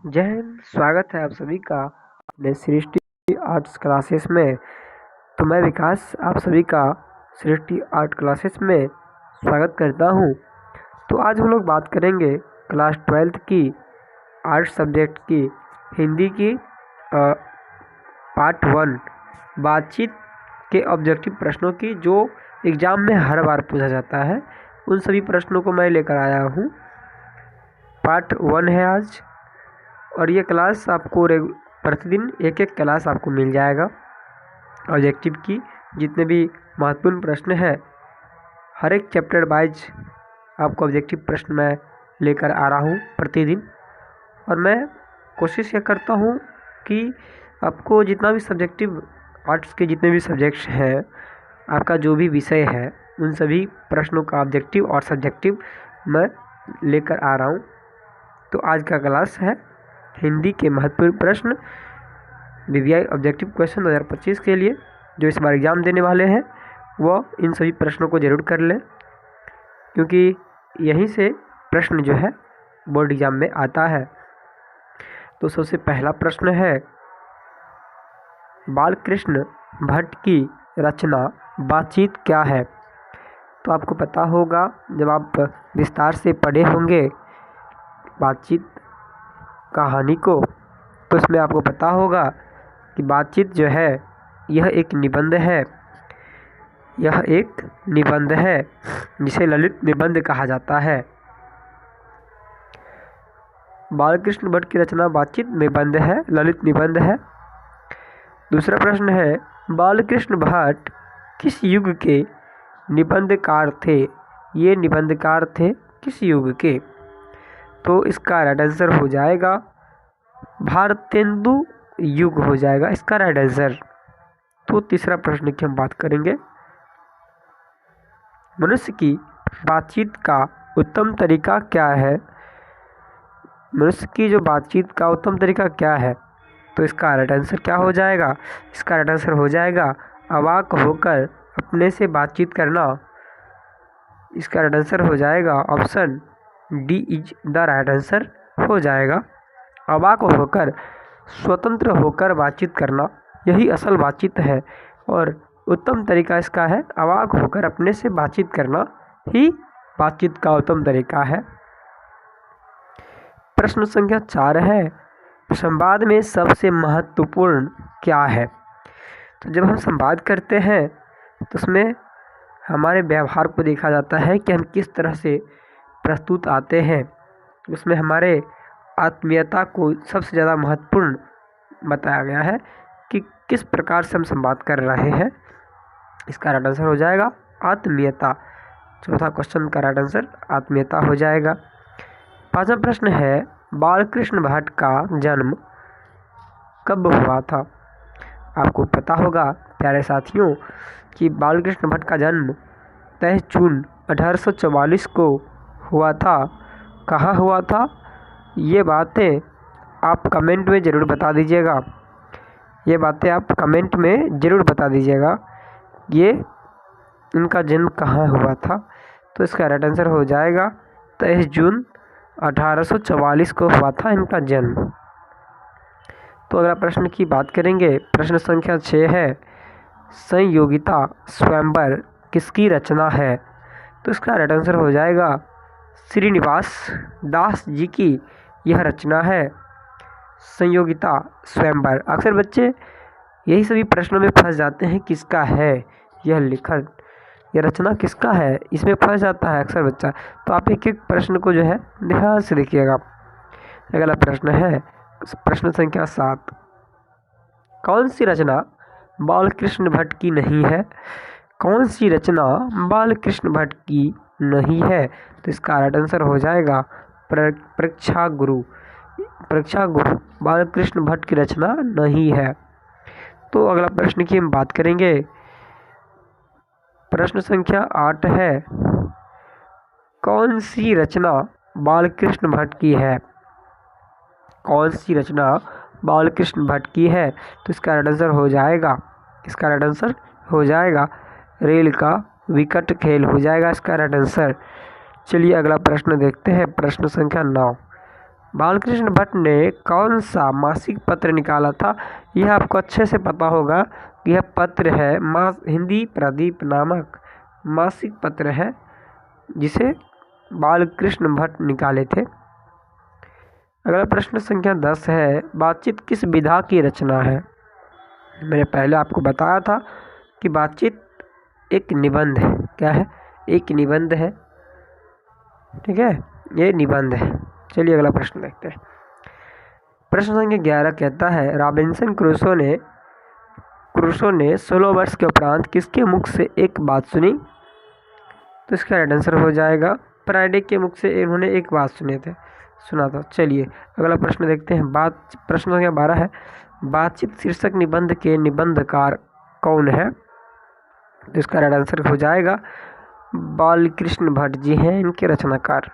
जय हिंद। स्वागत है आप सभी का अपने सृष्टि आर्ट्स क्लासेस में। तो मैं विकास आप सभी का सृष्टि आर्ट क्लासेस में स्वागत करता हूं। तो आज हम लोग बात करेंगे क्लास 12th की आर्ट सब्जेक्ट की हिंदी की पार्ट 1 बातचीत के ऑब्जेक्टिव प्रश्नों की, जो एग्ज़ाम में हर बार पूछा जाता है। उन सभी प्रश्नों को मैं लेकर आया हूं। पार्ट 1 है आज, और ये क्लास आपको प्रतिदिन एक एक क्लास आपको मिल जाएगा। ऑब्जेक्टिव की जितने भी महत्वपूर्ण प्रश्न हैं, हर एक चैप्टर वाइज आपको ऑब्जेक्टिव प्रश्न मैं लेकर आ रहा हूँ प्रतिदिन। और मैं कोशिश ये करता हूँ कि आपको जितना भी सब्जेक्टिव आर्ट्स के जितने भी सब्जेक्ट्स हैं, आपका जो भी विषय है, उन सभी प्रश्नों का ऑब्जेक्टिव और सब्जेक्टिव मैं लेकर आ रहा हूँ। तो आज का क्लास है हिंदी के महत्वपूर्ण प्रश्न BBI ऑब्जेक्टिव क्वेश्चन 2025 के लिए, जो इस बार एग्ज़ाम देने वाले हैं वो इन सभी प्रश्नों को ज़रूर कर लें, क्योंकि यहीं से प्रश्न जो है बोर्ड एग्ज़ाम में आता है। तो सबसे पहला प्रश्न है, बालकृष्ण भट्ट की रचना बातचीत क्या है? तो आपको पता होगा, जब आप विस्तार से पढ़े होंगे बातचीत कहानी को, तो इसमें आपको पता होगा कि बातचीत जो है यह एक निबंध है। यह एक निबंध है जिसे ललित निबंध कहा जाता है। बालकृष्ण भट्ट की रचना बातचीत निबंध है, ललित निबंध है। दूसरा प्रश्न है, बालकृष्ण भट्ट किस युग के निबंधकार थे? ये निबंधकार थे किस युग के? तो इसका राइट आंसर हो जाएगा भारतेंदु युग हो जाएगा इसका राइट आंसर। तो तीसरा प्रश्न की हम बात करेंगे, मनुष्य की बातचीत का उत्तम तरीका क्या है? मनुष्य की जो बातचीत का उत्तम तरीका क्या है? तो इसका राइट आंसर क्या हो जाएगा? इसका राइट आंसर हो जाएगा अवाक होकर अपने से बातचीत करना। इसका राइट आंसर हो जाएगा option D is the right answer हो जाएगा। अवाक होकर, स्वतंत्र होकर बातचीत करना, यही असल बातचीत है। और उत्तम तरीका इसका है अवाक होकर अपने से बातचीत करना ही बातचीत का उत्तम तरीका है। प्रश्न संख्या 4 है, संवाद में सबसे महत्वपूर्ण क्या है? तो जब हम संवाद करते हैं तो उसमें हमारे व्यवहार को देखा जाता है कि हम किस तरह से प्रस्तुत आते हैं। उसमें हमारे आत्मीयता को सबसे ज़्यादा महत्वपूर्ण बताया गया है कि किस प्रकार से हम संवाद कर रहे हैं। इसका राइट आंसर हो जाएगा आत्मीयता। चौथा क्वेश्चन का राइट आंसर आत्मीयता हो जाएगा। पांचवा प्रश्न है, बालकृष्ण भट्ट का जन्म कब हुआ था? आपको पता होगा प्यारे साथियों कि बालकृष्ण भट्ट का जन्म 23 जून 1844 को हुआ था। कहाँ हुआ था? ये बातें आप कमेंट में ज़रूर बता दीजिएगा। ये बातें आप कमेंट में ज़रूर बता दीजिएगा, ये इनका जन्म कहाँ हुआ था। तो इसका राइट आंसर हो जाएगा 23 जून 1844 को हुआ था इनका जन्म। तो अगला प्रश्न की बात करेंगे, प्रश्न संख्या 6 है, संयोगिता स्वयंवर किसकी रचना है? तो इसका राइट आंसर हो जाएगा श्रीनिवास दास जी की यह रचना है, संयोगिता स्वयंवर। अक्सर बच्चे यही सभी प्रश्नों में फंस जाते हैं, किसका है यह लिखन, यह रचना किसका है, इसमें फंस जाता है अक्सर बच्चा। तो आप एक एक प्रश्न को जो है ध्यान से देखिएगा। अगला प्रश्न है प्रश्न संख्या 7, कौन सी रचना बालकृष्ण भट्ट की नहीं है? कौन सी रचना बालकृष्ण भट्ट की नहीं है? तो इसका राइट आंसर हो जाएगा परीक्षा गुरु। परीक्षा गुरु बालकृष्ण भट्ट की रचना नहीं है। तो अगला प्रश्न की हम बात करेंगे, प्रश्न संख्या 8 है, कौन सी रचना बालकृष्ण भट्ट की है? कौन सी रचना बालकृष्ण भट्ट की है? तो इसका राइट आंसर हो जाएगा, इसका राइट आंसर हो जाएगा रेल का विकट खेल हो जाएगा इसका राइट आंसर। चलिए अगला प्रश्न देखते हैं, प्रश्न संख्या 9, बालकृष्ण भट्ट ने कौन सा मासिक पत्र निकाला था? यह आपको अच्छे से पता होगा कि यह पत्र है हिंदी प्रदीप नामक मासिक पत्र है जिसे बालकृष्ण भट्ट निकाले थे। अगला प्रश्न संख्या 10 है, बातचीत किस विधा की रचना है? मैंने पहले आपको बताया था कि बातचीत एक निबंध है। क्या है? एक निबंध है। ठीक है, ये निबंध है। चलिए अगला प्रश्न देखते हैं। प्रश्न संख्या 11 कहता है, रॉबिन्सन क्रूसो ने 16 वर्ष के उपरांत किसके मुख से एक बात सुनी? तो इसका राइट आंसर हो जाएगा फ्राइडे के मुख से इन्होंने एक बात सुना था। चलिए अगला प्रश्न देखते हैं। प्रश्न संख्या 12 है, बातचीत शीर्षक निबंध के निबंधकार कौन है? तो इसका राइट आंसर हो जाएगा बालकृष्ण भट्ट जी हैं इनके रचनाकार।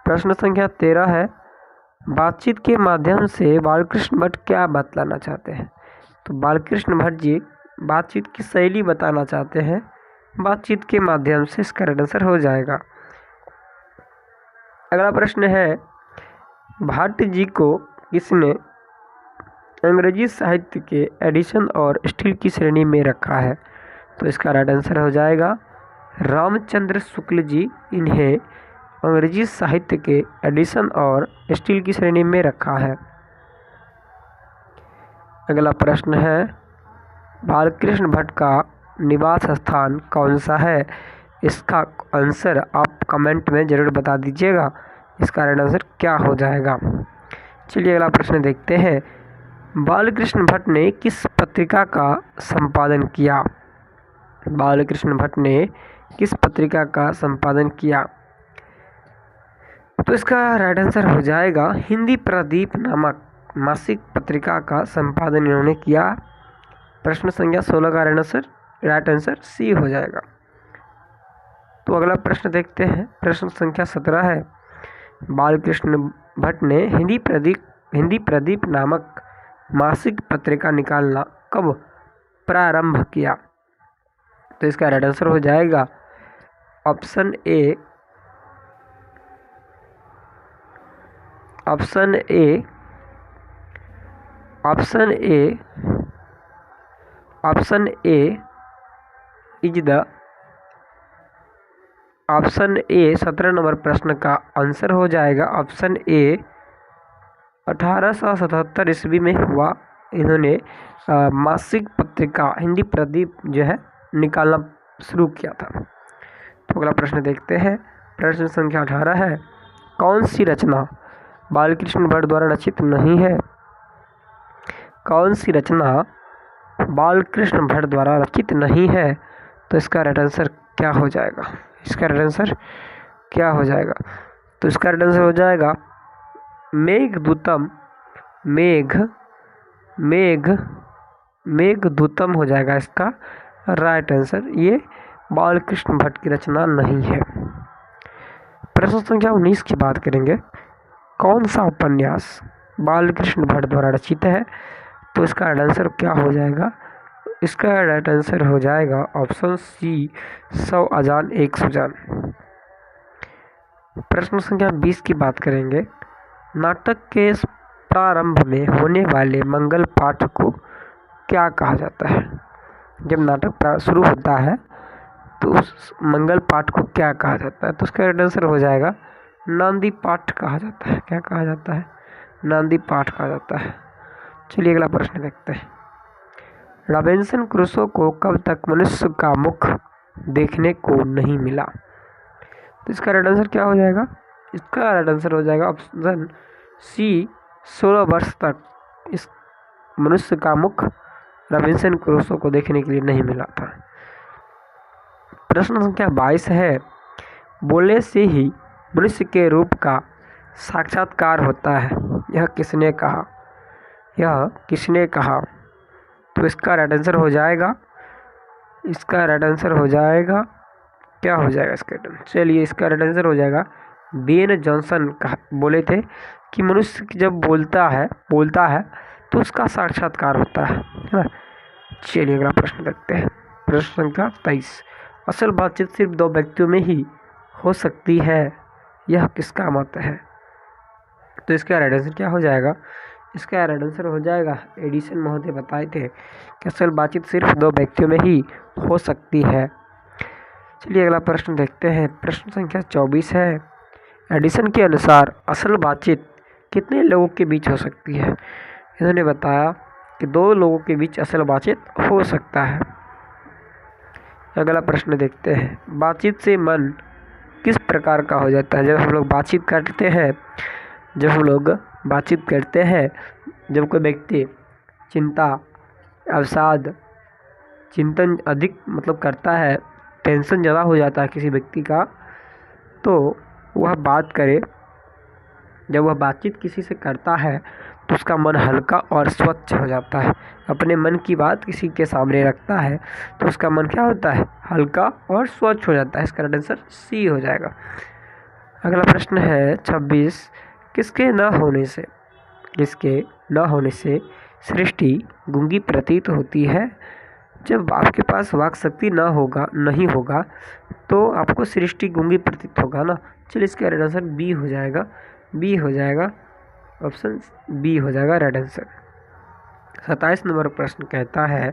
प्रश्न संख्या 13 है, बातचीत के माध्यम से बालकृष्ण भट्ट क्या बतलाना चाहते हैं? तो बालकृष्ण भट्ट जी बातचीत की शैली बताना चाहते हैं बातचीत के माध्यम से। इसका राइट आंसर हो जाएगा। अगला प्रश्न है, भट्ट जी को किसने अंग्रेजी साहित्य के एडिशन और स्टील की श्रेणी में रखा है? तो इसका राइट आंसर हो जाएगा रामचंद्र शुक्ल जी इन्हें अंग्रेजी साहित्य के एडिशन और स्टील की श्रेणी में रखा है। अगला प्रश्न है, बालकृष्ण भट्ट का निवास स्थान कौन सा है? इसका आंसर आप कमेंट में ज़रूर बता दीजिएगा। इसका राइट आंसर क्या हो जाएगा? चलिए अगला प्रश्न देखते हैं। बालकृष्ण भट्ट ने किस पत्रिका का संपादन किया? बालकृष्ण भट्ट ने किस पत्रिका का संपादन किया? तो इसका राइट आंसर हो जाएगा हिंदी प्रदीप नामक मासिक पत्रिका का संपादन इन्होंने किया। प्रश्न संख्या 16 का राइट आंसर सी हो जाएगा। तो अगला प्रश्न देखते हैं। प्रश्न संख्या 17 है, बालकृष्ण भट्ट ने हिंदी प्रदीप नामक मासिक पत्रिका निकालना कब प्रारंभ किया? तो इसका राइट आंसर हो जाएगा ऑप्शन ए 17 नंबर प्रश्न का आंसर हो जाएगा ऑप्शन ए 1877 ईस्वी में हुआ। इन्होंने मासिक पत्रिका हिंदी प्रदीप जो है निकालना शुरू किया था। तो अगला प्रश्न देखते हैं। प्रश्न संख्या 18 है, कौन सी रचना बालकृष्ण भट्ट द्वारा रचित नहीं है? कौन सी रचना बालकृष्ण भट्ट द्वारा रचित नहीं है? तो इसका राइट आंसर क्या हो जाएगा? इसका राइट आंसर क्या हो जाएगा? तो इसका राइट आंसर हो जाएगा मेघदूतम हो जाएगा इसका राइट आंसर। ये बालकृष्ण भट्ट की रचना नहीं है। प्रश्न संख्या 19 की बात करेंगे। कौन सा उपन्यास बालकृष्ण भट्ट द्वारा रचित है? तो इसका राइट आंसर क्या हो जाएगा? इसका राइट आंसर हो जाएगा ऑप्शन सी 100 अजान एक सुजान। प्रश्न संख्या 20 की बात करेंगे। नाटक के प्रारंभ में होने वाले मंगल पाठ को क्या कहा जाता है? जब नाटक शुरू होता है तो उस मंगल पाठ को क्या कहा जाता है? तो उसका राइट आंसर हो जाएगा नांदी पाठ कहा जाता है। क्या कहा जाता है? नांदी पाठ कहा जाता है। चलिए अगला प्रश्न देखते हैं। रॉबिन्सन क्रूसो को कब तक मनुष्य का मुख देखने को नहीं मिला? तो इसका राइट आंसर क्या हो जाएगा? इसका राइट आंसर हो जाएगा ऑप्शन सी 16 वर्ष तक इस मनुष्य का मुख रॉबिन्सन क्रूसो को देखने के लिए नहीं मिला था। प्रश्न संख्या 22 है, बोलने से ही मनुष्य के रूप का साक्षात्कार होता है, यह किसने कहा? यह किसने कहा? तो इसका राइट आंसर हो जाएगा क्या हो जाएगा इसका? चलिए इसका राइट आंसर हो जाएगा बेन जॉनसन बोले थे कि मनुष्य जब बोलता है तो उसका साक्षात्कार होता है ना। चलिए अगला प्रश्न देखते हैं। प्रश्न संख्या 23, असल बातचीत सिर्फ दो व्यक्तियों में ही हो सकती है, यह किसका मत है? तो इसका राइट आंसर क्या हो जाएगा? इसका राइट आंसर हो जाएगा, एडिसन महोदय बताए थे कि असल बातचीत सिर्फ 2 व्यक्तियों में ही हो सकती है। चलिए अगला प्रश्न देखते हैं। प्रश्न संख्या 24 है। एडिसन के अनुसार असल बातचीत कितने लोगों के बीच हो सकती है? इन्होंने बताया कि 2 लोगों के बीच असल बातचीत हो सकता है। अगला प्रश्न देखते हैं। बातचीत से मन किस प्रकार का हो जाता है? जब हम लोग बातचीत करते हैं, जब कोई व्यक्ति चिंता, अवसाद, चिंतन अधिक करता है, टेंशन ज़्यादा हो जाता है किसी व्यक्ति का, तो जब वह बातचीत किसी से करता है तो उसका मन हल्का और स्वच्छ हो जाता है। अपने मन की बात किसी के सामने रखता है तो उसका मन क्या होता है? हल्का और स्वच्छ हो जाता है। इसका आंसर सी हो जाएगा। अगला प्रश्न है 26। किसके न होने से सृष्टि गूंगी प्रतीत होती है? जब आपके पास वाक शक्ति नहीं होगा तो आपको सृष्टि गूंगी प्रतीत होगा ना। चलिए इसका राइट आंसर बी हो जाएगा, ऑप्शन बी हो जाएगा राइट आंसर। 27 नंबर प्रश्न कहता है,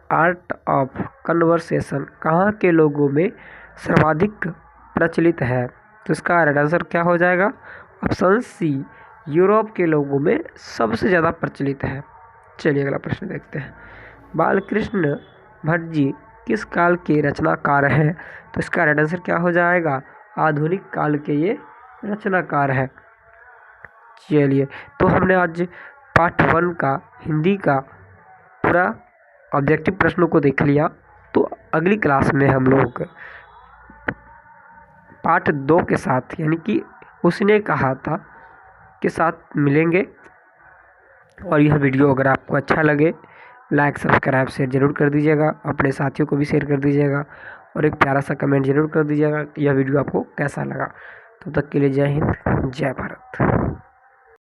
आर्ट ऑफ कन्वर्सेशन कहाँ के लोगों में सर्वाधिक प्रचलित है? तो इसका राइट आंसर क्या हो जाएगा? ऑप्शन सी, यूरोप के लोगों में सबसे ज़्यादा प्रचलित है। चलिए अगला प्रश्न देखते हैं। बालकृष्ण भट्ट जी किस काल के रचनाकार हैं? तो इसका राइट आंसर क्या हो जाएगा? आधुनिक काल के ये रचनाकार है। चलिए, तो हमने आज पार्ट 1 का हिंदी का पूरा ऑब्जेक्टिव प्रश्नों को देख लिया। तो अगली क्लास में हम लोग पार्ट 2 के साथ, यानी कि उसने कहा था के साथ मिलेंगे। और यह वीडियो अगर आपको अच्छा लगे, लाइक, सब्सक्राइब, शेयर जरूर कर दीजिएगा। अपने साथियों को भी शेयर कर दीजिएगा और एक प्यारा सा कमेंट जरूर कर दीजिएगा यह वीडियो आपको कैसा लगा। तब तक के लिए जय हिंद, जय भारत।